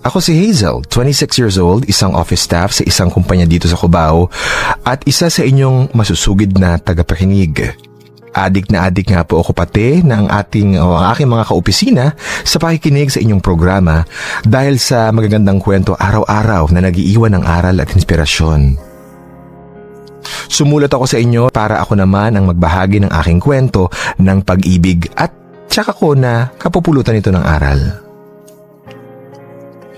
Ako si Hazel, 26 years old, isang office staff sa isang kumpanya dito sa Cubao at isa sa inyong masusugid na tagapakinig. Adik na adik nga po ako pati ng aking mga kaopisina sa pakikinig sa inyong programa dahil sa magagandang kwento araw-araw na nag-iiwan ng aral at inspirasyon. Sumulat ako sa inyo para ako naman ang magbahagi ng aking kwento ng pag-ibig at tsaka ko na kapupulutan ito ng aral.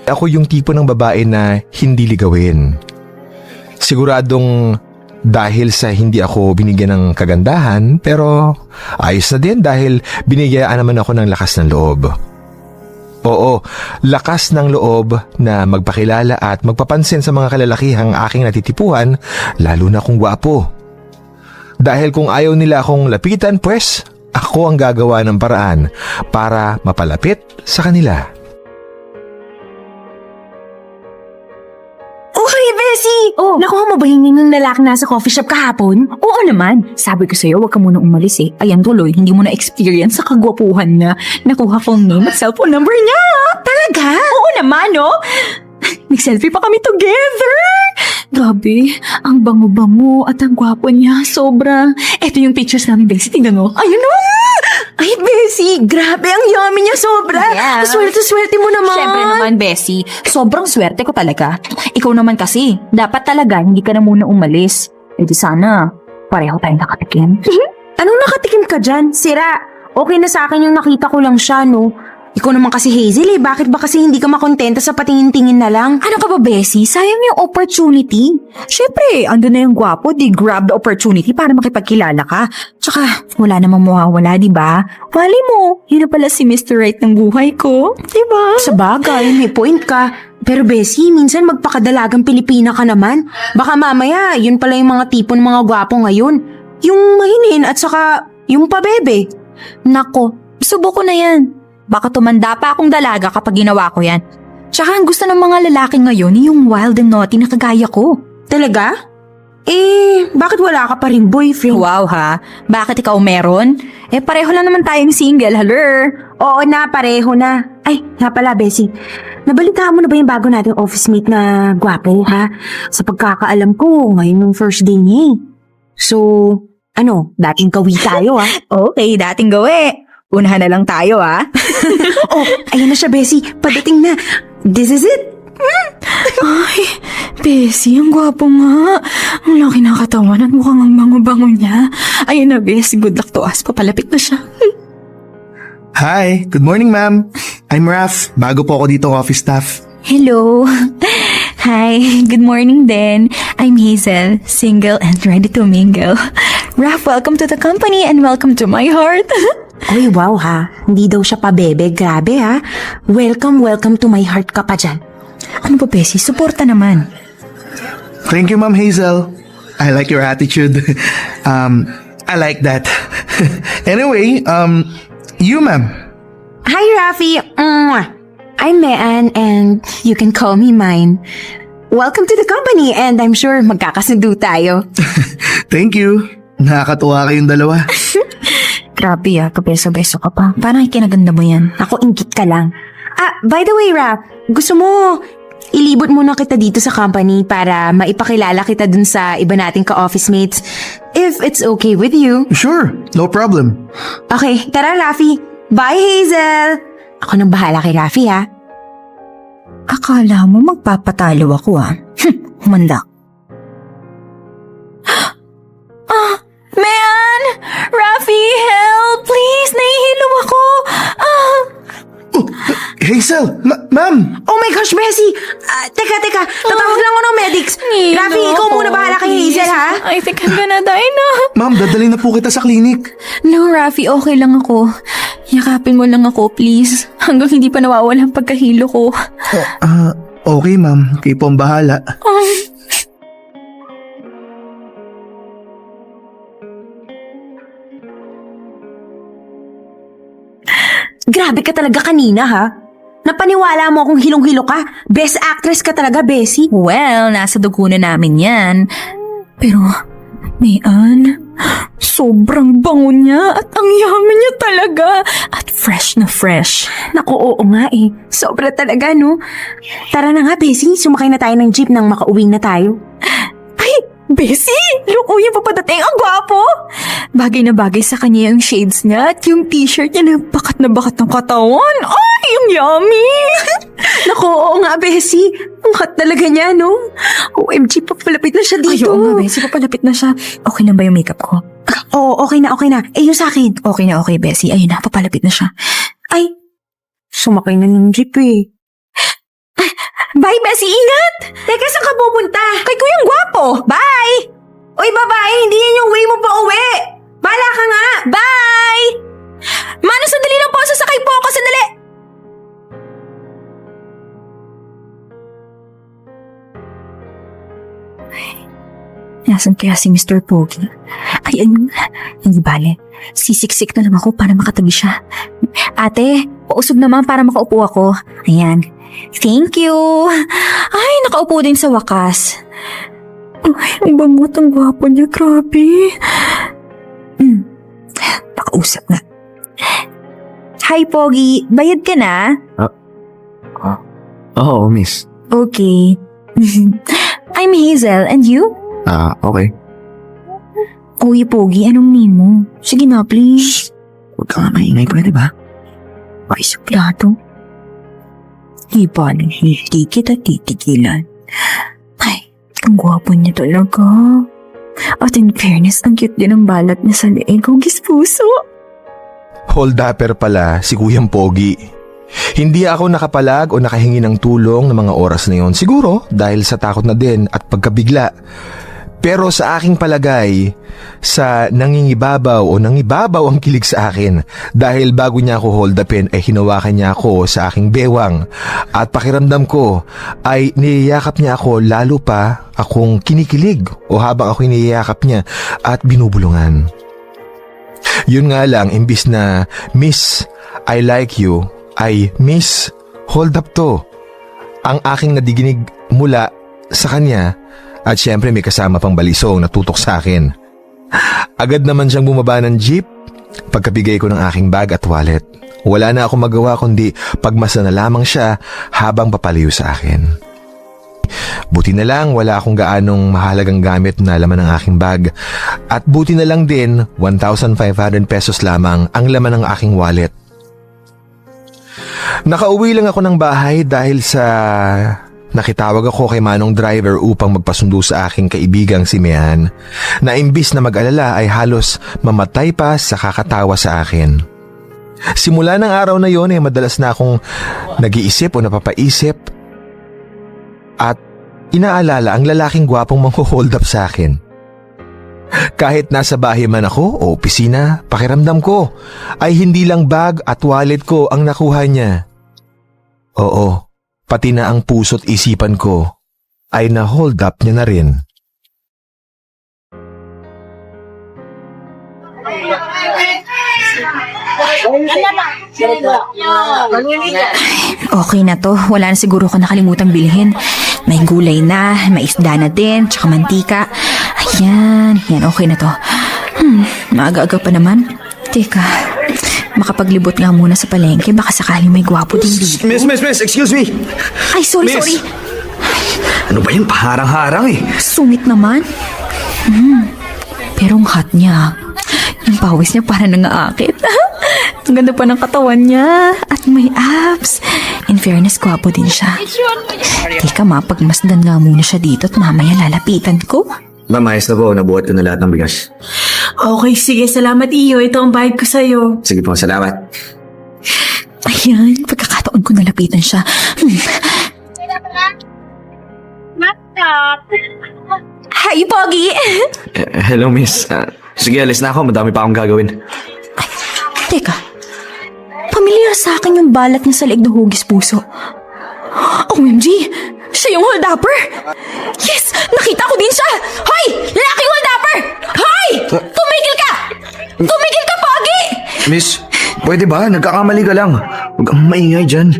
Ako yung tipo ng babae na hindi ligawin. Siguradong dahil sa hindi ako binigyan ng kagandahan, pero ayos na din dahil binigyan naman ako ng lakas ng loob. Oo, lakas ng loob na magpakilala at magpapansin sa mga kalalakihang aking natitipuhan, lalo na kung gwapo. Dahil kung ayaw nila akong lapitan, pues ako ang gagawa ng paraan para mapalapit sa kanila. Oh, nakuha mo ba yung lalaki nasa coffee shop kahapon? Oo naman. Sabi ko sa'yo, huwag ka muna umalis eh. Ayan tuloy, hindi mo na-experience sa kagwapuhan na nakuha kong name at cellphone number niya. Talaga? Oo naman, no? Nag-selfie pa kami together. Grabe, ang bango-bango at ang gwapo niya. Sobra. Eto yung pictures namin, Bessie. Tingnan mo. Ayun o. Ay, Bessie, grabe ang yummy niya sobra. Yeah. Swerte mo naman. Siyempre naman, Bessie. Sobrang swerte ko talaga. Ikaw naman kasi, dapat talaga hindi ka na muna umalis. E di sana, pareho tayong nakatikim. Anong nakatikim ka dyan? Sira. Okay na sa akin yung nakita ko lang siya, no? Ikaw naman kasi Hazel bakit ba kasi hindi ka makontenta sa patingin-tingin na lang? Ano ka ba, Bessie? Sayang yung opportunity. Siyempre, andun na yung gwapo, di grab the opportunity para makipagkilala ka. Tsaka, wala namang mawawala, di ba? Wali mo, yun na pala si Mr. Right ng buhay ko. Di ba? Sa bagay, may point ka. Pero Bessie, minsan magpakadalagang Pilipina ka naman. Baka mamaya, yun pala yung mga tipon mga gwapo ngayon. Yung mahinin at saka yung pabebe. Nako, subo ko na yan. Baka tumanda pa akong dalaga kapag ginawa ko yan. Tsaka ang gusto ng mga lalaki ngayon yung wild and naughty na kagaya ko. Talaga? Bakit wala ka pa rin boyfriend? Wow ha, bakit ikaw meron? Pareho lang naman tayong single, haler. Oo na, pareho na. Ay, nga pala, Bessie. Nabalitaan mo na ba yung bago nating office mate na gwapo, ha? Sa pagkakaalam ko, ngayon yung first day niya. So, dating kawi tayo, ha? Okay, dating gawi. Unahan na lang tayo, ha? Oh, ayun na siya, Bessie. Padating na. This is it. Ay, Bessie, ang gwapo nga. Ang laki ng katawan at mukhang ang bango-bango niya. Ayun na, Bessie, good luck to us. Papalapit na siya. Hi, good morning ma'am. I'm Raf, bago po ako dito office staff. Hello. Hi, good morning din. I'm Hazel, single and ready to mingle. Raf, welcome to the company and welcome to my heart. Oy, wow ha. Hindi daw siya pabebe. Grabe ha. Welcome to my heart ka pa dyan. Ano ba, Bessie? Suporta naman. Thank you ma'am Hazel. I like your attitude. I like that. Anyway, you ma'am. Hi, Rafi. I'm Mean and you can call me mine. Welcome to the company and I'm sure magkakasundo tayo. Thank you. Nakakatuwa kayong dalawa. Grabe kabeso-beso ka pa. Parang ikinaganda mo yan. Ako, ingkit ka lang. By the way, Raf, gusto mo ilibot muna kita dito sa company para maipakilala kita dun sa iba nating ka-office mates if it's okay with you. Sure, no problem. Okay, tara Rafi. Bye, Hazel. Ako nang bahala kay Rafi, ha? Akala mo magpapatalo ako, ha? Humanda. Man! Rafi, help! Please! Nahihilo ako! Oh, Hazel, ma'am. Oh my gosh, Bessie! Teka. Tatawag lang ako ng medics. Nilo Rafi, ikaw ako. muna bahala kay Hazel, ha? I think I'm gonna die na. Ma'am, dadalhin na po kita sa klinik. No, Rafi, okay lang ako. Yakapin mo lang ako, please. Hanggang hindi pa nawawala ang pagkahilo ko. Okay ma'am, kayo po ang bahala. Grabe ka talaga kanina, ha? Napaniwala mo akong hilong-hilo ka. Best actress ka talaga, Bessie. Well, nasa dugo na namin yan. Pero, Mayan, Sobrang bango niya at ang yummy niya talaga. At fresh na fresh. Naku, oo nga eh. Sobra talaga, no? Tara na nga, Bessie. Sumakay na tayo ng jeep nang makauwi na tayo. Ay, Bessie! Look, yung papadating. Ang gwapo! Bagay na bagay sa kanya yung shades niya at yung t-shirt niya na bakat ng katawan. Ay, yung yummy! Naku, oo nga, Bessie. Ang hot talaga niya, no? OMG, papalapit na siya Ay, dito. oo nga, Bessie. Papalapit na siya. Okay lang ba yung makeup ko? Oo, okay na, okay na. Eh, yung sa akin. Okay na, okay, Bessie. Ayun na, papalapit na siya. Ay, sumakay na ng jeep eh. Bye, Bessie! Ingat! Teka, saan ka pupunta? Kay Kuyang Gwapo! Bye! Uy, babae, hindi yan yung way mo pa uwi. Bala ka nga. Bye! Mano, sandali lang po. Sasakay po ako. Sandali! Nasaan kaya si Mr. Pogi? Ay, hindi bale. Sisiksik na lang ako para makatabi siya. Ate, pausog naman para makaupo ako. Ayan. Thank you. Ay, nakaupo din sa wakas. Ay, ang bangot, ang gwapo niya. Grabe. Nakausap na. Hi, Pogi. Bayad ka na? Oo, miss. Okay. I'm Hazel, and you? Okay. Uy, Pogi, anong name mo? Sige na, please. Huwag ka nga maingay, pwede ba? Ay, suplado. Iba na hindi kita titigilan. Ay, ang gwapo niya talaga. At in fairness, ang cute din ang balat niya sa leeg. Hugis puso. Hold-upper pala si Kuyang Pogi. Hindi ako nakapalag o nakahingi ng tulong ng mga oras na yon. Siguro dahil sa takot na din at pagkabigla. Pero sa aking palagay, sa nangingibabaw o nangibabaw ang kilig sa akin dahil bago niya ako hold upin ay hinawakan niya ako sa aking bewang at pakiramdam ko ay niyayakap niya ako lalo pa akong kinikilig o habang ako niyayakap niya at binubulungan. Yun nga lang, imbis na Miss, I like you, ay Miss, hold up to. Ang aking nadiginig mula sa kanya. At syempre may kasama pang balisong na tutok sa akin. Agad naman siyang bumaba ng jeep pagkabigay ko ng aking bag at wallet. Wala na akong magawa kundi pagmasa na lamang siya habang papalayo sa akin. Buti na lang wala akong gaanong mahalagang gamit na laman ng aking bag. At buti na lang din 1,500 pesos lamang ang laman ng aking wallet. Nakauwi lang ako ng bahay dahil sa... Nakitawag ako kay Manong driver upang magpasundo sa aking kaibigang si Mehan na imbis na mag-alala ay halos mamatay pa sa kakatawa sa akin. Simula ng araw na yon ay madalas na akong nag-iisip o napapaisip at inaalala ang lalaking gwapong mangho-hold up sa akin. Kahit nasa bahay man ako o opisina, pakiramdam ko ay hindi lang bag at wallet ko ang nakuha niya. Oo. Pati na ang puso't isipan ko ay na-hold up niya na rin. Okay na to. Wala na siguro ko nakalimutang bilhin. May gulay na, may isda na din, tsaka mantika. Ayan, yan, okay na to. Maaga-aga pa naman. Teka, makapaglibot nga muna sa palengke. Baka sakaling may gwapo din dito. Miss, excuse me. Ay, sorry, Miss! sorry. Ano ba yung paharang-harang eh? Sungit naman. Pero ang hot niya. Yung pawis niya parang nangaakit. Ang ganda pa ng katawan niya. At may abs. In fairness, gwapo din siya. Teka, mapagmasdan nga muna siya dito at mamaya lalapitan ko. Ma'am, ayos na po. Nabuhat ko na lahat ng bigas. Okay, sige. Salamat, Iyo. Ito ang bayad ko sa'yo. Sige po, salamat. Ayan, pagkakataon ko nalapitan siya. Hi, Pogi! Hello, miss. Sige, alis na ako. Madami pa akong gagawin. Teka, pamilyar sa akin yung balat niya sa leeg ng hugis puso. OMG! Siya yung hold-upper! Yes! Nakita ko din siya! Hoy! Lalaking hold-upper! Hoy! Tumigil ka! Tumigil ka, Pogi! Miss, pwede ba? Nagkakamali ka lang. Huwag kang maingay dyan.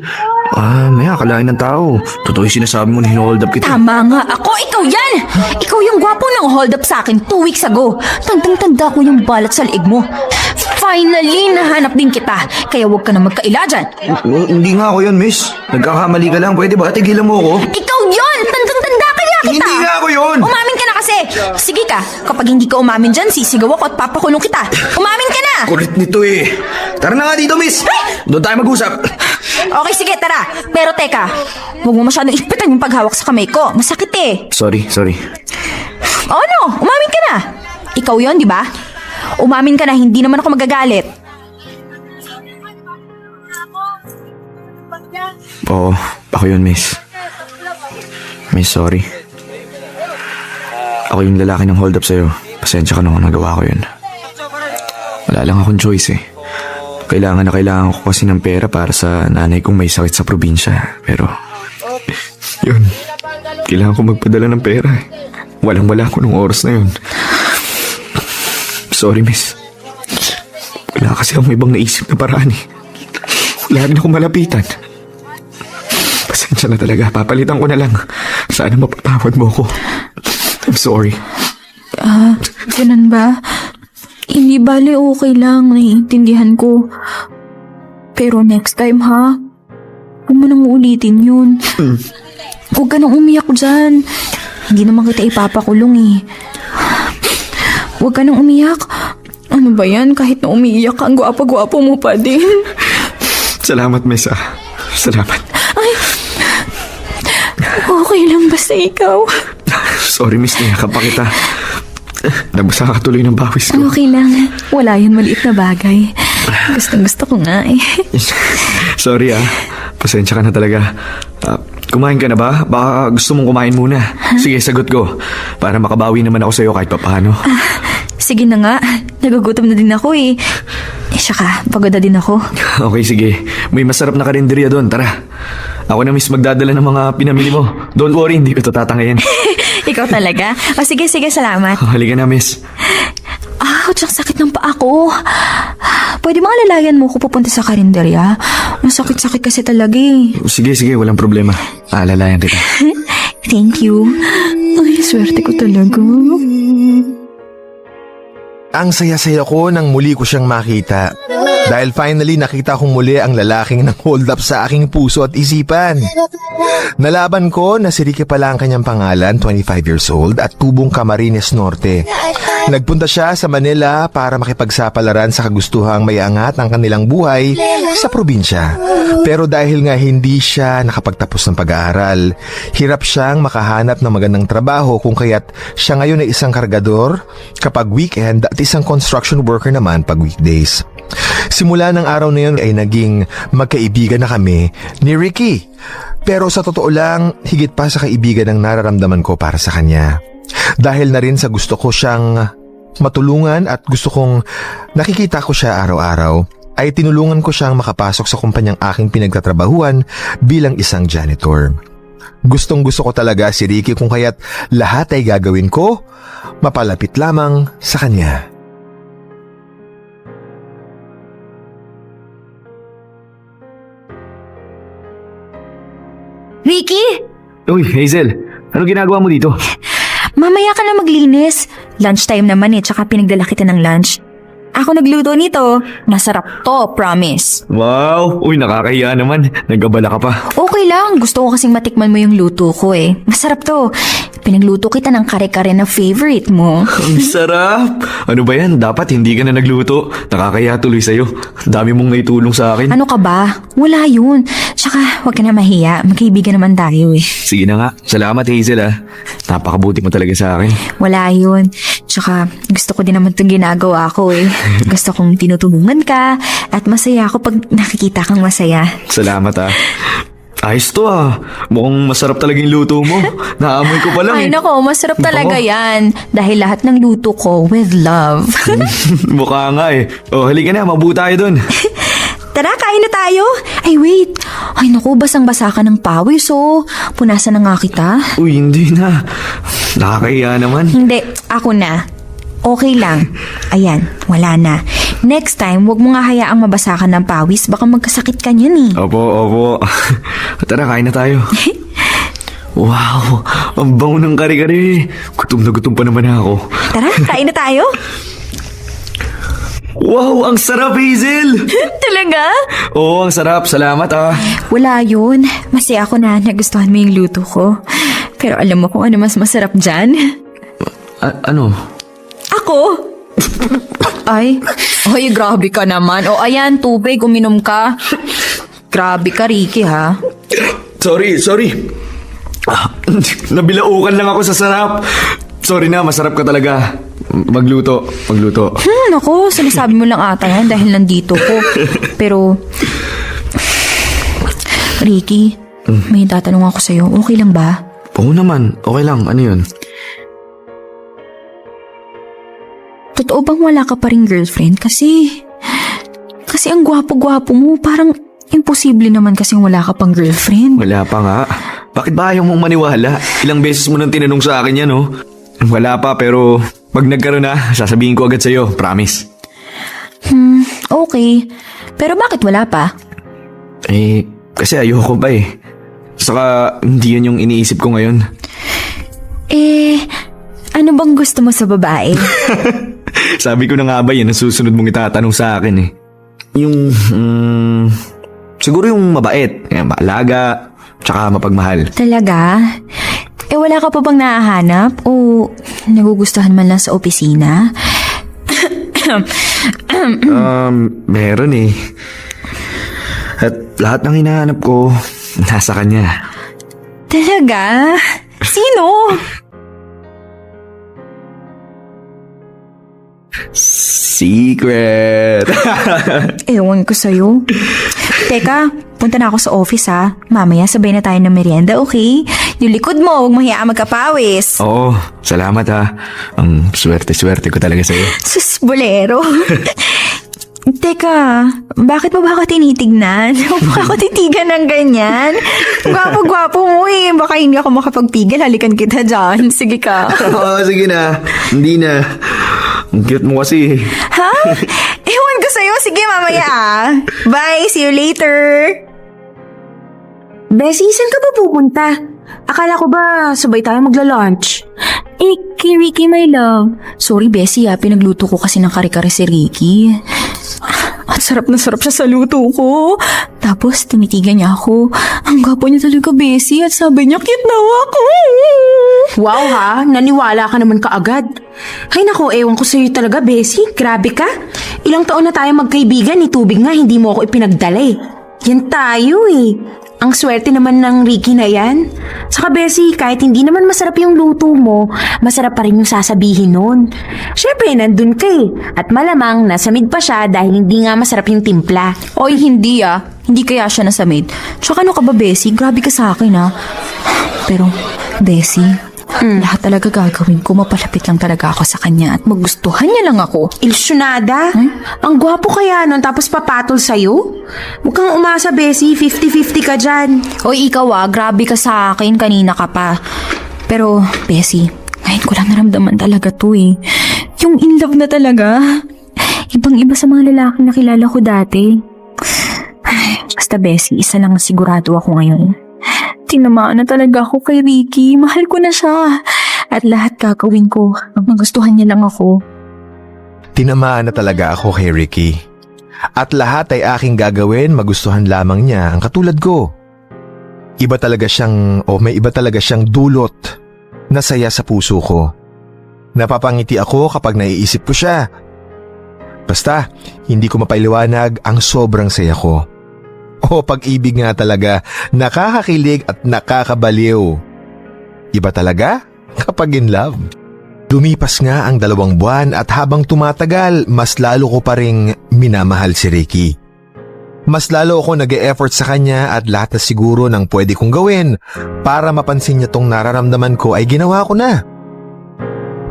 Maya, akalain ng tao. Totoo yung sinasabi mo na hinohold up kita. Tama nga ako, ikaw yan! Ikaw yung gwapo nang hold up sa akin 2 weeks ago. Tandang-tanda ko yung balat sa liig mo. Finally, nahanap din kita. Kaya huwag ka na magkaila dyan. Hindi nga ako yun, miss. Nagkakamali ka lang. Pwede ba? Tigilan mo ako. Ikaw yun! Tandang-tanda kaya kita! Hindi nga ako yun! Umamin ka na kasi! Sige ka, kapag hindi ka umamin dyan, sisigaw ako at papakulong kita. Umamin ka na! Kulit nito eh. Tara na nga dito, miss. Doon tayo mag-usap. Okay, sige, tara. Pero teka, huwag mo masyadong ipitan yung paghawak sa kamay ko. Masakit eh. Sorry. O ano, umamin ka na. Ikaw yon, di ba? Umamin ka na, hindi naman ako magagalit. Oo, ako yun, miss. Miss, sorry. Ako yung lalaki ng hold up sa'yo. Pasensya ka na kung nagawa ko yun. Wala lang akong choice eh. Kailangan ko kasi ng pera para sa nanay kong may sakit sa probinsya. Pero, yun. Kailangan ko magpadala ng pera eh. Walang-wala ko nung oras na yun. Sorry, miss. Wala kasi akong ibang naisip na paraan eh. Wala rin akong malapitan. Pasensya na talaga. Papalitan ko na lang. Sana mapatawad mo ko. I'm sorry. Ganun ba? Hindi bale, okay lang. Naiintindihan ko. Pero next time, ha? Huwag mo nang ulitin yun. Huwag ka nang umiyak dyan. Hindi naman kita ipapakulong eh. Huwag ka nang umiyak. Ano ba yan? Kahit na umiiyak ka, ang gwapo-gwapo mo pa din. Salamat, miss. Salamat. Okay lang basta ikaw. Sorry, miss. Niyakap pa kita. Nabasa ka tuloy ng bawis ko. Okay lang. Wala yun maliit na bagay. Gusto ko nga eh. Sorry Pasensya ka na talaga. Kumain ka na ba? Baka gusto mong kumain muna. Sige, sagot ko. Para makabawi naman ako sa'yo kahit papaano. Sige na nga. Nagugutom na din ako eh. Saka, pagod na din ako. Okay, sige. May masarap na karinderya doon. Tara. Ako na miss magdadala ng mga pinamili mo. Don't worry, hindi ko ito tatangayin. Ikaw talaga? O sige, salamat. Halika na, miss. Ouch, ang sakit ng paa ko. Pwede mga lalayan mo ko pupunta sa karinderya? Masakit-sakit kasi talaga eh. Sige, walang problema. Alalayan kita. Thank you. Ay, swerte ko talaga. Ang saya-saya ko nang muli ko siyang makita. Dahil finally nakita kong muli ang lalaking nang hold up sa aking puso at isipan. Nalaban ko na si Ricky pala ang kanyang pangalan, 25 years old at tubong Camarines Norte. Nagpunta siya sa Manila para makipagsapalaran sa kagustuhang may angat ang kanilang buhay sa probinsya. Pero dahil nga hindi siya nakapagtapos ng pag-aaral, hirap siyang makahanap ng magandang trabaho kung kaya't siya ngayon ay isang kargador kapag weekend at isang construction worker naman pag weekdays. Simula ng araw na yun ay naging magkaibigan na kami ni Ricky. Pero sa totoo lang, higit pa sa kaibigan ang nararamdaman ko para sa kanya. Dahil na rin sa gusto ko siyang matulungan at gusto kong nakikita ko siya araw-araw, ay tinulungan ko siyang makapasok sa kumpanyang aking pinagtatrabahuan bilang isang janitor. Gustong gusto ko talaga si Ricky kung kaya't lahat ay gagawin ko, mapalapit lamang sa kanya. Ricky! Uy, Hazel. Ano ginagawa mo dito? Mamaya ka na maglinis. Lunchtime naman eh, tsaka pinagdala kita ng lunch. Ako nagluto nito. Masarap to, promise. Wow! Uy, nakakahiya naman. Nagabala ka pa. Okay lang, gusto ko kasing matikman mo yung luto ko eh. Masarap to. Pinagluto kita ng kare-kare na favorite mo. Ang sarap! Ano ba yan? Dapat hindi ka na nagluto. Nakakahiya tuloy sa'yo. Dami mong naitulong sa akin. Ano ka ba? Wala yun. Tsaka, huwag ka na mahiya. Magkaibigan naman tayo eh. Sige na nga. Salamat, Hazel Napakabuti mo talaga sa akin. Wala yun. Tsaka, gusto ko din naman itong ginagawa ko eh. Gusto kong tinutulungan ka at masaya ako pag nakikita kang masaya. Salamat Ayos to Mukhang masarap talaga yung luto mo. Naamoy ko pa lang Ay nako, masarap talaga Bango. yan. Dahil lahat ng luto ko with love. Mukha nga Oh, halika na. Mabuo tayo dun. Tara, kain na tayo. Ay, wait. Ay naku, basang-basa ka ng pawis Punasan na nga kita. Uy, hindi na. Nakakahiya naman. Hindi, ako na. Okay lang. Ayan, wala na. Next time, wag mo nga hayaang mabasa ka ng pawis. Baka magkasakit ka niyan eh. Opo. Tara, kain na tayo. Wow, ang bango ng kare-kare. Gutom na gutom pa naman ako. Tara, kain na tayo. Wow, ang sarap, Hazel! Talaga? Oo, ang sarap. Salamat ah. Wala yun. Masaya ako na nagustuhan mo yung luto ko. Pero alam mo kung ano mas masarap dyan? Ano? Ako? Ay, grabe ka naman. O ayan, tubig, uminom ka. Grabe ka, Ricky, ha? Sorry. Nabilaukan lang ako sa sarap. Sorry na, masarap ka talaga. Magluto. Naku, sinasabi mo lang ata yan dahil nandito ko. Pero, Ricky, may tatanong ako sa'yo. Okay lang ba? Oo naman, okay lang. Ano yun? Totoo bang wala ka pa ring girlfriend? Kasi ang gwapo-gwapo mo. Parang imposible naman kasing wala ka pang girlfriend. Wala pa nga. Bakit ba ayaw mong maniwala? Ilang beses mo nang tinanong sa akin yan, oh. Wala pa, pero pag nagkaroon na, sasabihin ko agad sa'yo. Promise. Okay. Pero bakit wala pa? Kasi ayoko pa eh. Saka, hindi yun yung iniisip ko ngayon. Ano bang gusto mo sa babae? Sabi ko na nga ba yan, ang susunod mong itatanong sa akin eh. Siguro yung mabait, maalaga, tsaka mapagmahal. Talaga? Wala ka pa bang nahahanap? O nagugustuhan man lang sa opisina? Meron eh. At lahat ng hinahanap ko, nasa kanya. Talaga? Sino? Secret! Ewan ko sa'yo. Teka, punta na ako sa office ha. Mamaya sabay na tayo ng merienda, okay? Yung likod mo, huwag mahiyaan magkapawis. Oo, salamat ha. Ang swerte-swerte ko talaga sa'yo. Sus, bolero. Teka, bakit mo ba ako tinitignan? Huwag mo ako titigan ng ganyan. Gwapo-gwapo mo eh. Baka hindi ako makapagpigil. Halikan kita dyan. Sige ka. Oo, sige na. Hindi na. Ang cute mo kasi. Ha? Ewan ko sa'yo. Sige, mamaya ah. Bye. See you later. Bessie, saan ka ba pupunta? Akala ko ba sabay tayo magla-lunch? Kay Ricky, my love. Sorry, Bessie pinagluto ko kasi ng kare-kare si Ricky. At sarap na sarap siya sa luto ko. Tapos, tinitigan niya ako. Ang gwapo niya talaga, Bessie. At sabi niya, cute daw ako. Wow ha, naniwala ka naman kaagad. Hay nako, ewan ko sa'yo talaga, Bessie. Grabe ka. Ilang taon na tayo magkaibigan, ni tubig nga, hindi mo ako ipinagdala eh. Yan tayo eh. Ang swerte naman ng Ricky na yan. Saka Bessie, kahit hindi naman masarap yung luto mo, masarap pa rin yung sasabihin nun. Syempre, nandun ka eh. At malamang nasamid pa siya dahil hindi nga masarap yung timpla. Oy, hindi Hindi kaya siya nasamid. Tsaka ano ka ba, Bessie? Grabe ka sa akin Pero, Bessie, lahat talaga gagawin ko. Mapalapit lang talaga ako sa kanya at magustuhan niya lang ako. Ilusyonada? Ang gwapo kaya nun tapos papatol sa'yo? Huwag kang umasa, Bessie. 50-50 ka dyan. Oy, ikaw grabe ka sa akin. Kanina ka pa. Pero, Bessie, ngayon ko lang naramdaman talaga to eh. Yung in love na talaga. Ibang-iba sa mga lalaking nakilala ko dati. Basta, Bessie, isa lang sigurado ako ngayon. Tinamaan na talaga ako kay Ricky. Mahal ko na siya. At lahat gagawin ko. Ang magustuhan niya lang ako. Tinamaan na talaga ako kay Ricky. At lahat ay aking gagawin, magustuhan lamang niya ang katulad ko. May iba talaga siyang dulot na saya sa puso ko. Napapangiti ako kapag naiisip ko siya. Basta, hindi ko mapailiwanag ang sobrang saya ko. Pag-ibig nga talaga, nakakakilig at nakakabaliw. Iba talaga kapag in love. Lumipas nga ang 2 buwan at habang tumatagal, mas lalo ko pa ring minamahal si Ricky. Mas lalo ako nag-e-effort sa kanya at lahat na siguro ng pwede kong gawin para mapansin niya tong nararamdaman ko ay ginawa ko na.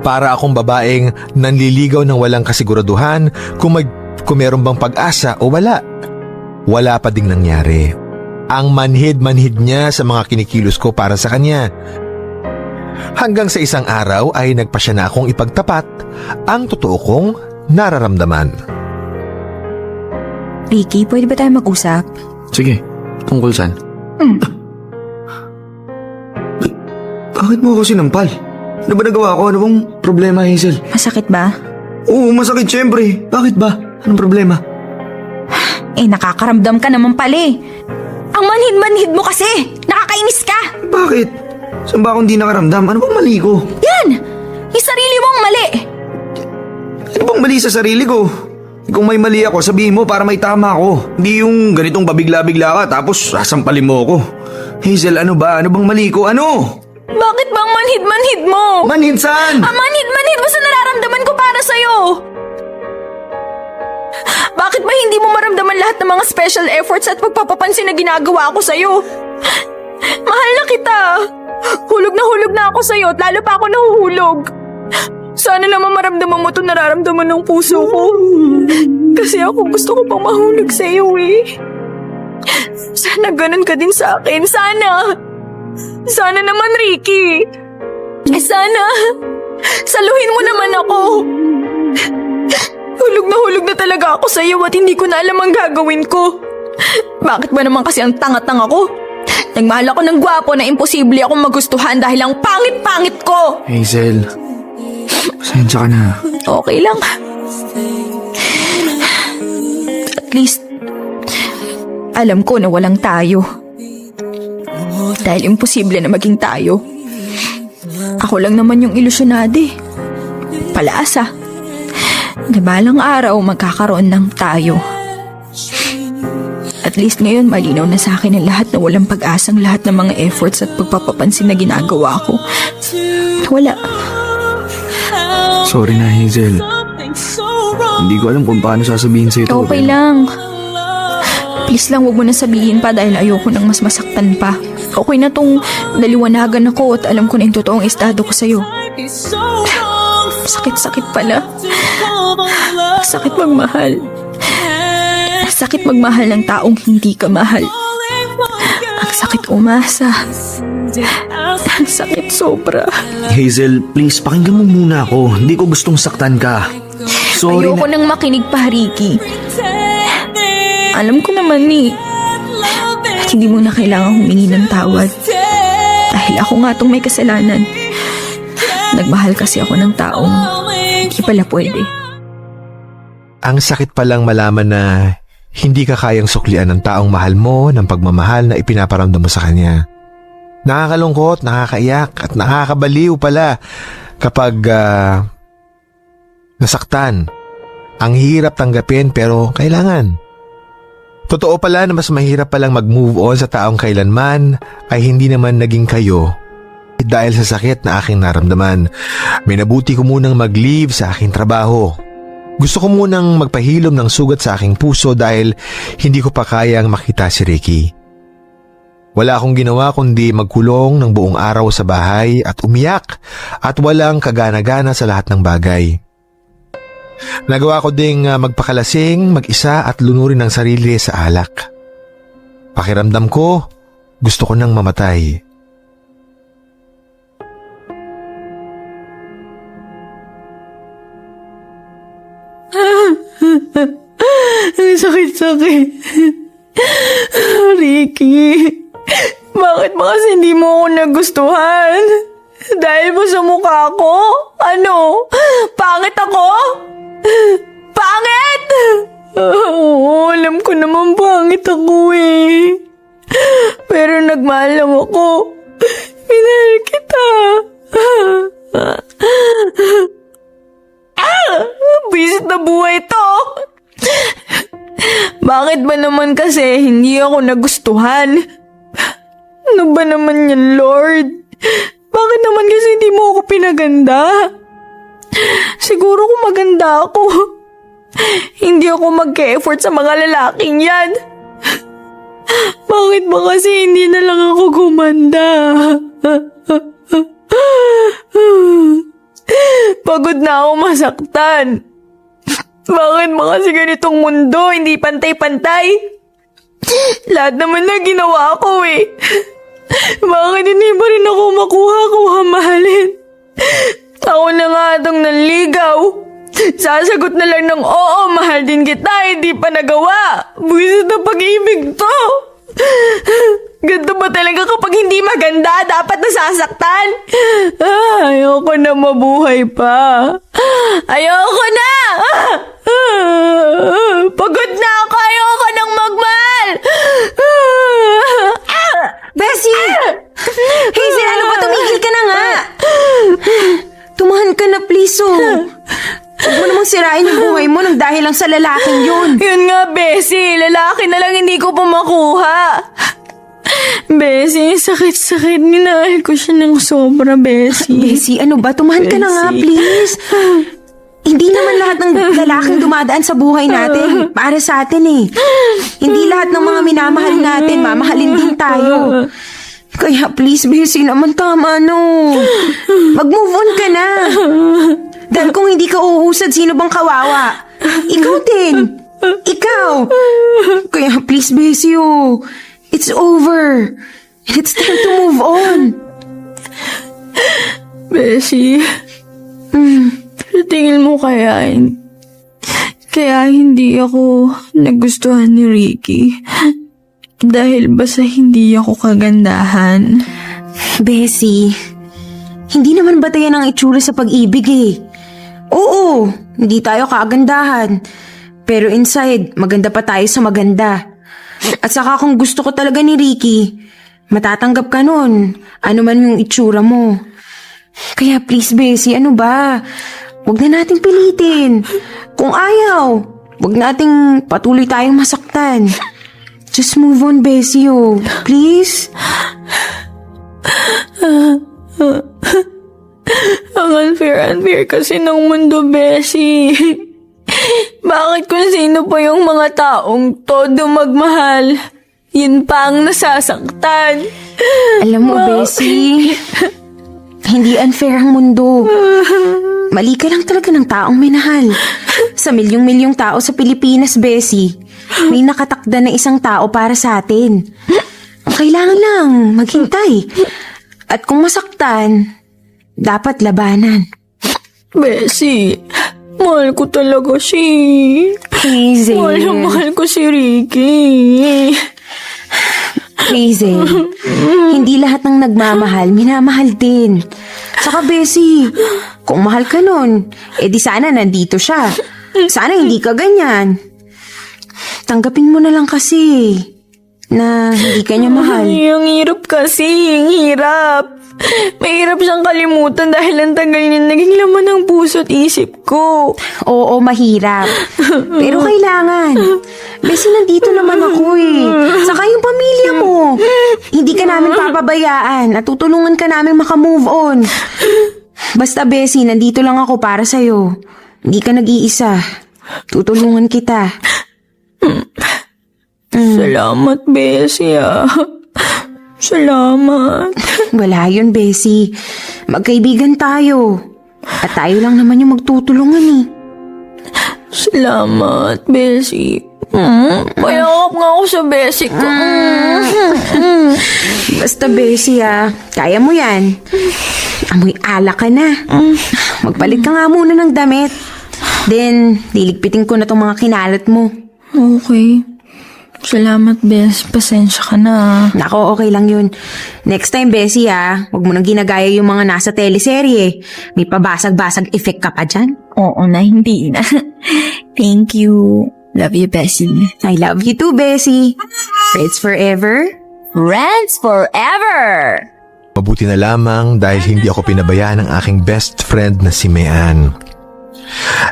Para akong babaeng nanliligaw ng walang kasiguraduhan kung meron bang pag-asa o wala. Wala pa ding nangyari. Ang manhid-manhid niya sa mga kinikilos ko para sa kanya. Hanggang sa isang araw ay nagpasya na akong ipagtapat ang totoo kong nararamdaman. Ricky, pwede ba tayo mag-usap? Sige, tungkol saan? Bakit mo ako sinampal? Ano ba nagawa ko? Ano bang problema, Hazel? Masakit ba? Oo, masakit syempre. Bakit ba? Anong problema? Nakakaramdam ka naman pala eh. Ang manhid-manhid mo kasi! Nakakainis ka! Bakit? Saan ba akong di nakaramdam? Ano bang mali ko? Yan! Yung sarili mong mali! Ano bang mali sa sarili ko? Kung may mali ako, sabihin mo para may tama ako. Hindi yung ganitong pabigla-bigla ka tapos sasampalin mo ako. Hazel, ano ba? Ano bang mali ko? Ano? Bakit bang manhid-manhid mo? Manhid saan? Ang manhid-manhid mo sa nararamdaman ko para sa'yo! Bakit ba hindi mo maramdaman lahat ng mga special efforts at pagpapapansin na ginagawa ko sa'yo? Mahal na kita! Hulog na ako sa'yo at lalo pa ako nahuhulog. Sana naman maramdaman mo itong nararamdaman ng puso ko. Kasi ako gusto ko pang mahulog sa'yo eh. Sana ganun ka din sa akin. Sana! Sana naman, Ricky! Sana! Saluhin mo naman ako! Hulog na talaga ako sa'yo at hindi ko na alam ang gagawin ko. Bakit ba naman kasi ang tanga-tanga ko? Nagmahal ako ng gwapo na imposible akong magustuhan dahil ang pangit-pangit ko! Hazel, pasensya ka na. Okay lang. At least, alam ko na walang tayo. Dahil imposible na maging tayo. Ako lang naman yung ilusyonade. Palaasa. Na balang araw magkakaroon ng tayo. At least ngayon malinaw na sa akin ang lahat na walang pag-asang lahat ng mga efforts at pagpapapansin na ginagawa ko. Wala. Sorry na, Hazel. Hindi ko alam kung paano sasabihin sa'yo ito. Okay lang. Please lang wag mo na sabihin pa dahil ayoko nang mas masaktan pa. Okay na tong naliwanagan ako at alam ko na yung totoong estado ko sa'yo. Sakit-sakit pala. Sakit magmahal. Sakit magmahal ng taong hindi ka mahal. Ang sakit umasa. Ang sakit sobra. Hazel, please, pakinggan mo muna ako. Hindi ko gustong saktan ka. Sorry Ayoko nang makinig pa, Ricky. Alam ko naman at hindi mo na kailangan humingi ng tawad. Dahil ako nga tong may kasalanan. Nagmahal kasi ako ng taong hindi pala pwede. Ang sakit palang malaman na hindi ka kayang suklian ng taong mahal mo ng pagmamahal na ipinaparamdam mo sa kanya. Nakakalungkot, nakakaiyak at nakakabaliw pala kapag nasaktan. Ang hirap tanggapin pero kailangan. Totoo pala na mas mahirap palang mag-move on sa taong kailanman ay hindi naman naging kayo dahil sa sakit na aking naramdaman. Minabuti ko munang mag-leave sa aking trabaho. Gusto ko munang magpahilom ng sugat sa aking puso dahil hindi ko pa kayang makita si Ricky. Wala akong ginawa kundi magkulong ng buong araw sa bahay at umiyak at walang kagana-gana sa lahat ng bagay. Nagawa ko ding magpakalasing, mag-isa at lunurin ang sarili sa alak. Pakiramdam ko, gusto ko nang mamatay. Ang sakit-sakit. Ricky, bakit ba kasi hindi mo ako nagustuhan? Dahil ba sa mukha ko? Ano? Pangit ako? Pangit! Oo, alam ko naman pangit ako eh. Pero nagmahal lang ako. Minahal kita. Bisit na buhay to. Bakit ba naman kasi hindi ako nagustuhan? Ano ba naman yan, Lord? Bakit naman kasi hindi mo ako pinaganda? Siguro kung maganda ako, hindi ako mag-e-effort sa mga lalaking yan. Bakit ba kasi hindi na lang ako gumanda? Pagod na ako masaktan. Bakit ba kasi ganitong mundo, hindi pantay-pantay? Lahat naman na ginawa ko eh. Bakit hindi pa rin ako makuha mahalin? Ako na nga itong nanligaw. Sasagot na lang ng oo, mahal din kita, hindi pa nagawa. Buwisit na pag-ibig to. Ganto ba talaga kapag hindi maganda, dapat nasasaktan? Ayoko na mabuhay pa. Ayoko na! Pagod na ako, ayoko nang magmahal! Bessie! Hazel, ano ba? Tumigil ka na nga! Tumahan ka na, please, oh. Huwag mo namang sirain yung buhay mo nang dahil lang sa lalaking yun. Yun nga, Bessie. Lalaki na lang hindi ko pa makuha. Bessie, sakit-sakit. Minahal ko siya ng sobra, Bessie. Bessie, ano ba? Tumahan ka na nga, please. Hindi naman lahat ng lalaking dumadaan sa buhay natin para sa atin eh. Hindi lahat ng mga minamahal natin, mamahalin din tayo. Kaya please, Bessie, naman tama, no. Mag-move on ka na. Dahil kung hindi ka uusad, sino bang kawawa? Ikaw din. Ikaw. Kaya please, Bessie, oh. It's over. It's time to move on. Bessie, sa tingin mo kaya hindi ako nagustuhan ni Ricky? Dahil ba sa hindi ako kagandahan? Bessie, hindi naman batayan ang itsura sa pag-ibig eh. Oo, hindi tayo kagandahan. Pero inside, maganda pa tayo sa maganda. At saka kung gusto ko talaga ni Ricky, matatanggap ka nun. Ano man yung itsura mo. Kaya please, Bessie, ano ba? Huwag na nating pilitin. Kung ayaw, huwag nating patuloy tayong masaktan. Just move on, Bessie, oh. Please? Ang unfair kasi ng mundo, Bessie. Bakit kung sino pa yung mga taong todo magmahal, yun pa ang nasasaktan? Alam mo, Bessie, hindi unfair ang mundo. Mali ka lang talaga ng taong minahal. Sa milyong-milyong tao sa Pilipinas, Bessie, may nakatakda na isang tao para sa atin. Ang kailangan lang, maghintay. At kung masaktan, dapat labanan. Bessie, mahal ko talaga si... Hazel. Mahal ko si Ricky. Hazel, hindi lahat ng nagmamahal, minamahal din. Saka, Bessie, kung mahal ka nun, di sana nandito siya. Sana hindi ka ganyan. Tanggapin mo na lang kasi na hindi ka niya mahal. Ang hirap kasi, ang hirap. Mahirap siyang kalimutan dahil ang tagal niya naging laman ng puso at isip ko. Oo, mahirap. Pero kailangan. Bessie, nandito naman ako eh. Saka yung pamilya mo. Hindi ka namin papabayaan at tutulungan ka namin makamove on. Basta, Bessie, nandito lang ako para sa'yo. Hindi ka nag-iisa. Tutulungan kita. Salamat, Bessie, ah. Salamat. Wala yun, Bessie. Magkaibigan tayo. At tayo lang naman yung magtutulungan eh. Salamat, Bessie. Payakap nga ako sa Bessie ko. Basta, Bessie, kaya mo yan. Amoy alak ka na. Magpalit ka nga muna ng damit. Then, liligpitin ko na tong mga kinalat mo. Okay. Salamat, Bes. Pasensya ka na. Nako, okay lang yun. Next time, Bessie, huwag mo nang ginagaya yung mga nasa teleserye. May pabasag-basag effect ka pa dyan. Oo na, hindi na. Thank you. Love you, Bessie. I love you too, Bessie. Friends forever. Friends forever! Mabuti na lamang dahil hindi ako pinabayaan ng aking best friend na si Mayan.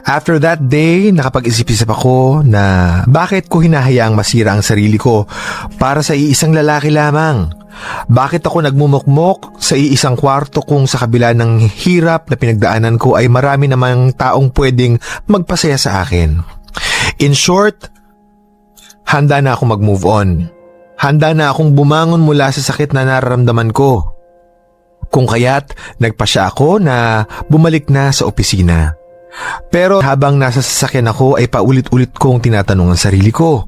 After that day, nakapag-isip-isip ako na bakit ko hinahayaang masira ang sarili ko para sa iisang lalaki lamang. Bakit ako nagmumukmok sa iisang kwarto kung sa kabila ng hirap na pinagdaanan ko ay marami namang taong pwedeng magpasaya sa akin. In short, handa na akong mag-move on. Handa na akong bumangon mula sa sakit na nararamdaman ko. Kung kaya't nagpasya ako na bumalik na sa opisina. Pero habang nasa sasakyan ako ay paulit-ulit kong tinatanong ang sarili ko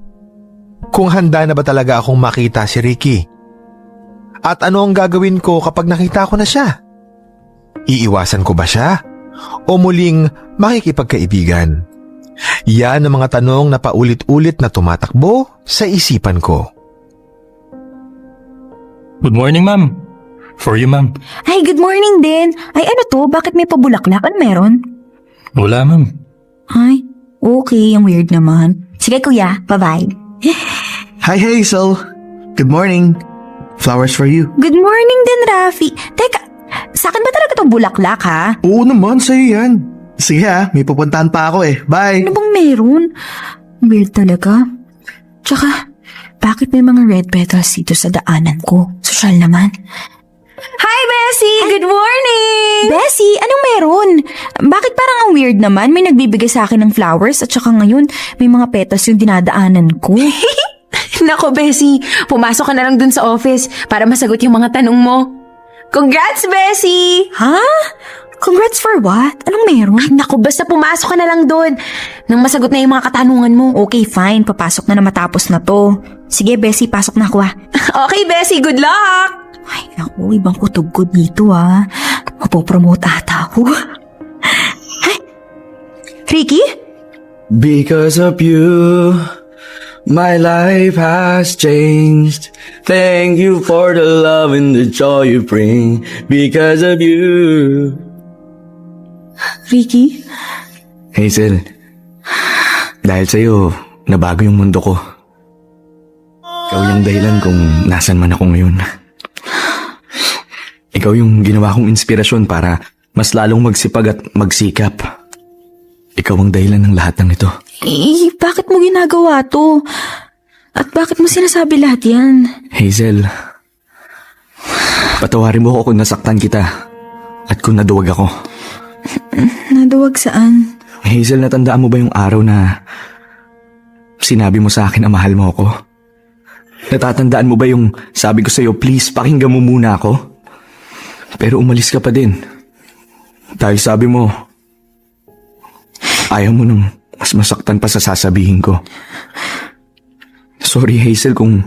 kung handa na ba talaga akong makita si Ricky. At ano ang gagawin ko kapag nakita ko na siya? Iiwasan ko ba siya? o muling makikipagkaibigan? Yan ang mga tanong na paulit-ulit na tumatakbo sa isipan ko. Good morning, ma'am. For you, ma'am. Ay, good morning din. Ay, ano to? Bakit may pabulaklak? Ano meron? Wala, ma'am. Ay, okay. Ang weird naman. Sige, kuya. Bye-bye. Hi, Hazel. Good morning. Flowers for you. Good morning din, Rafi. Teka, sa akin ba talaga itong bulaklak, ha? Oo naman, sa'yo yan. Sige may pupuntahan pa ako eh. Bye. Ano bang meron? Weird talaga. Tsaka, bakit may mga red petals dito sa daanan ko? Sosyal naman. Hi, Bessie! Good morning! Bessie, anong meron? Bakit parang ang weird naman? May nagbibigay sa akin ng flowers at saka ngayon may mga petals yung dinadaanan ko. Nako, Bessie, pumasok ka na lang dun sa office para masagot yung mga tanong mo. Congrats, Bessie! Ha? Congrats for what? Anong meron? Nako, basta pumasok ka na lang dun nang masagot na yung mga katanungan mo. Okay, fine. Papasok na matapos na to. Sige, Bessie, pasok na ako Okay, Bessie, good luck! Ay, naku, ibang kutob ko dito Mapopromote ata ako. Ay, Ricky? Because of you, my life has changed. Thank you for the love and the joy you bring. Because of you. Ricky? Hazel, dahil sa'yo, nabago yung mundo ko. Ikaw yung dahilan kung nasan man ako ngayon. Ikaw yung ginawa kong inspirasyon para mas lalong magsipag at magsikap. Ikaw ang dahilan ng lahat ng ito. Eh, bakit mo ginagawa to? At bakit mo sinasabi lahat yan? Hazel, patawarin mo ako kung nasaktan kita at kung naduwag ako. Naduwag saan? Hazel, natandaan mo ba yung araw na sinabi mo sa akin na mahal mo ako? Natatandaan mo ba yung sabi ko sa'yo, please, pakinggan mo muna ako? Pero umalis ka pa din. Dahil sabi mo, ayaw mo nang mas masaktan pa sa sasabihin ko. Sorry, Hazel, kung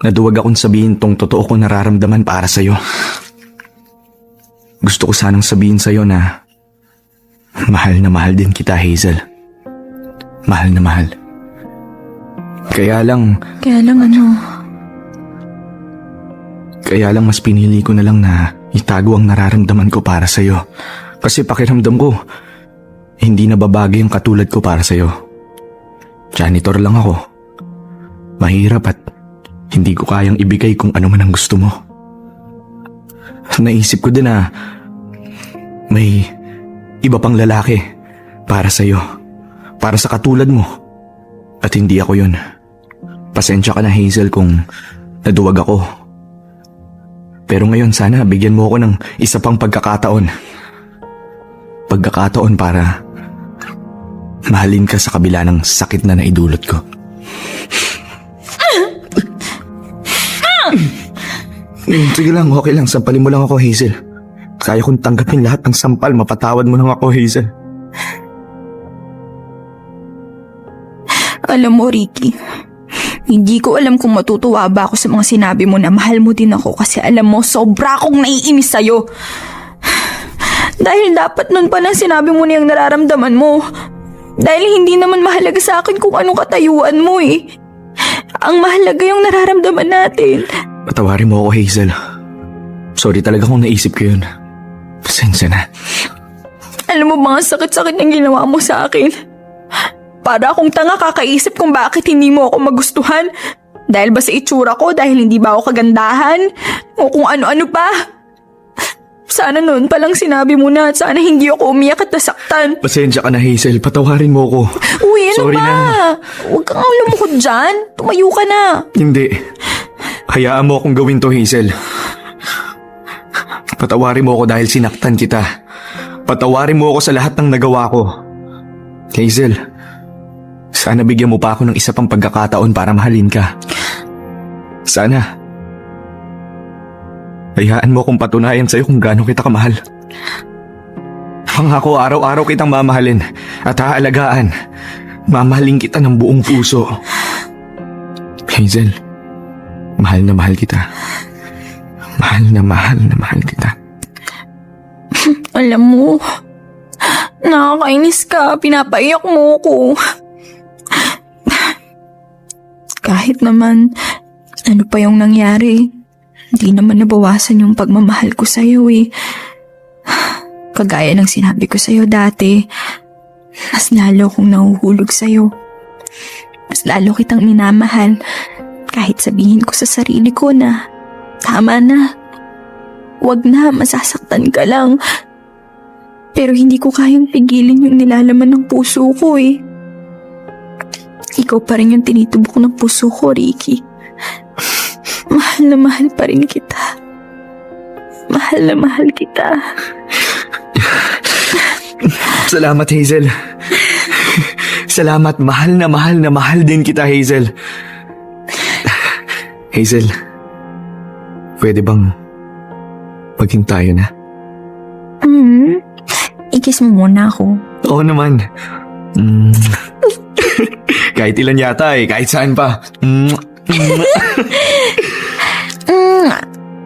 naduwag akong sabihin tong totoo ko nararamdaman para sa'yo. Gusto ko sanang sabihin sa'yo na mahal na mahal din kita, Hazel. Mahal na mahal. Kaya lang ano? Kaya lang mas pinili ko na lang na itago ang nararamdaman ko para sa'yo. Kasi pakiramdam ko, hindi na babagay ang katulad ko para sa'yo. Janitor lang ako. Mahirap at hindi ko kayang ibigay kung ano man ang gusto mo. Naisip ko din na may iba pang lalaki para sa'yo. Para sa katulad mo. At hindi ako yun. Pasensya ka na, Hazel, kung naduwag ako. Pero ngayon sana bigyan mo ako ng isa pang pagkakataon. Pagkakataon para mahalin ka sa kabila ng sakit na naidulot ko. Sige lang, okay lang. Sampalin mo lang ako, Hazel. Kaya kong tanggapin lahat ng sampal. Mapatawad mo lang ako, Hazel. Alam mo, Ricky, hindi ko alam kung matutuwa ba ako sa mga sinabi mo na mahal mo din ako kasi alam mo, sobra akong naiinis sa'yo. Dahil dapat nun pa lang sinabi mo na yung nararamdaman mo. Dahil hindi naman mahalaga sa akin kung anong katayuan mo eh. Ang mahalaga yung nararamdaman natin. Patawarin mo ako, Hazel. Sorry talaga kung naisip ko yun. Pasensya na. Alam mo ba ang sakit-sakit ng ginawa mo sa akin? Para akong tanga kakaisip kung bakit hindi mo ako magustuhan. Dahil ba sa itsura ko? Dahil hindi ba ako kagandahan? O kung ano-ano pa? Sana noon palang sinabi mo na at sana hindi ako umiyak at nasaktan. Pasensya ka na, Hazel. Patawarin mo ako. Uy, ano Sorry ba? na. Huwag kang lumukod dyan. Tumayo ka na. Hindi. Hayaan mo akong gawin to, Hazel. Patawarin mo ako dahil sinaktan kita. Patawarin mo ako sa lahat ng nagawa ko. Hazel, sana bigyan mo pa ako ng isa pang pagkakataon para mahalin ka. Sana. Hayaan mo akong patunayan sa'yo kung gaano kita kamahal. Pangako, araw-araw kitang mamahalin at haalagaan. Mamahalin kita ng buong puso. Hazel, mahal na mahal kita. Mahal na mahal kita. Alam mo, Nakakainis ka. Pinapaiyak mo ko. Kahit naman, ano pa yung nangyari, hindi naman nabawasan yung pagmamahal ko sa'yo eh. Kagaya ng sinabi ko sa'yo dati, mas lalo kong nahuhulog sa'yo. Mas lalo kitang minamahal kahit sabihin ko sa sarili ko na tama na. Wag na, masasaktan ka lang. Pero hindi ko kayang pigilin yung nilalaman ng puso ko eh. Ikaw pa rin yung tinitubok ng puso ko, Ricky. Mahal na mahal pa rin kita. Mahal na mahal kita. Salamat, Hazel. Salamat, mahal na mahal din kita, Hazel. Hazel, pwede bang maging tayo na? I-kiss mo muna ako. Oo naman. Kahit ilan yata eh, kahit saan pa.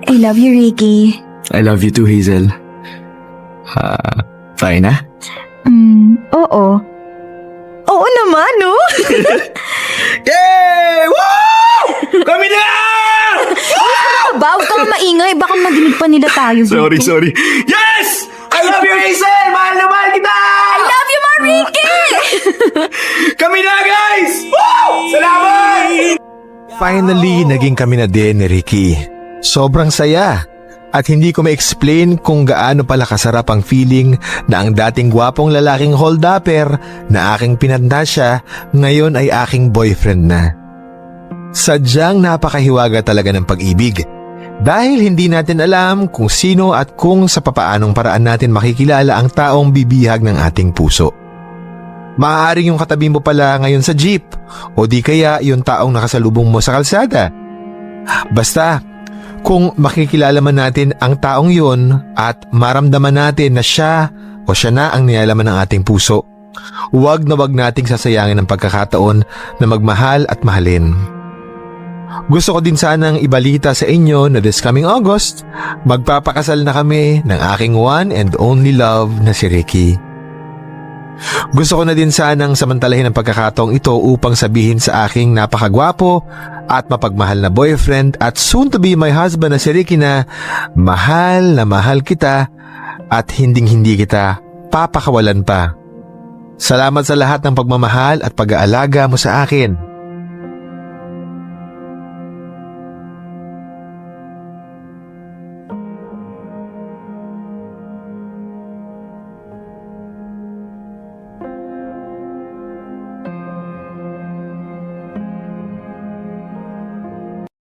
I love you, Ricky. I love you too, Hazel. Tayo na? Oo. Oo naman, no? Yay! Woo! Kami na! Ba, huwag kang maingay. Baka madinig pa nila tayo dito. Sorry. Yes! I love you, Hazel! Mahal na mahal kita! I love you, Ricky! Kami na, guys! Woo! Salamat! Finally, naging kami na din ni Ricky. Sobrang saya. At hindi ko ma-explain kung gaano pala kasarap ang feeling na ang dating gwapong lalaking hold-upper na aking pinandasya ngayon ay aking boyfriend na. Sadyang napakahiwaga talaga ng pag-ibig. Dahil hindi natin alam kung sino at kung sa papaanong paraan natin makikilala ang taong bibihag ng ating puso. Maaaring yung katabi mo pala ngayon sa jeep o di kaya yung taong nakasalubong mo sa kalsada. Basta, kung makikilala man natin ang taong yun at maramdaman natin na siya o siya na ang nilalaman ng ating puso, huwag na huwag nating sasayangin ang pagkakataon na magmahal at mahalin. Gusto ko din sanang ibalita sa inyo na this coming August, magpapakasal na kami ng aking one and only love na si Ricky. Gusto ko na din sanang samantalahin ang pagkakataong ito upang sabihin sa aking napakagwapo at mapagmahal na boyfriend at soon to be my husband na si Ricky na mahal kita at hinding-hindi kita papakawalan pa. Salamat sa lahat ng pagmamahal at pag-aalaga mo sa akin.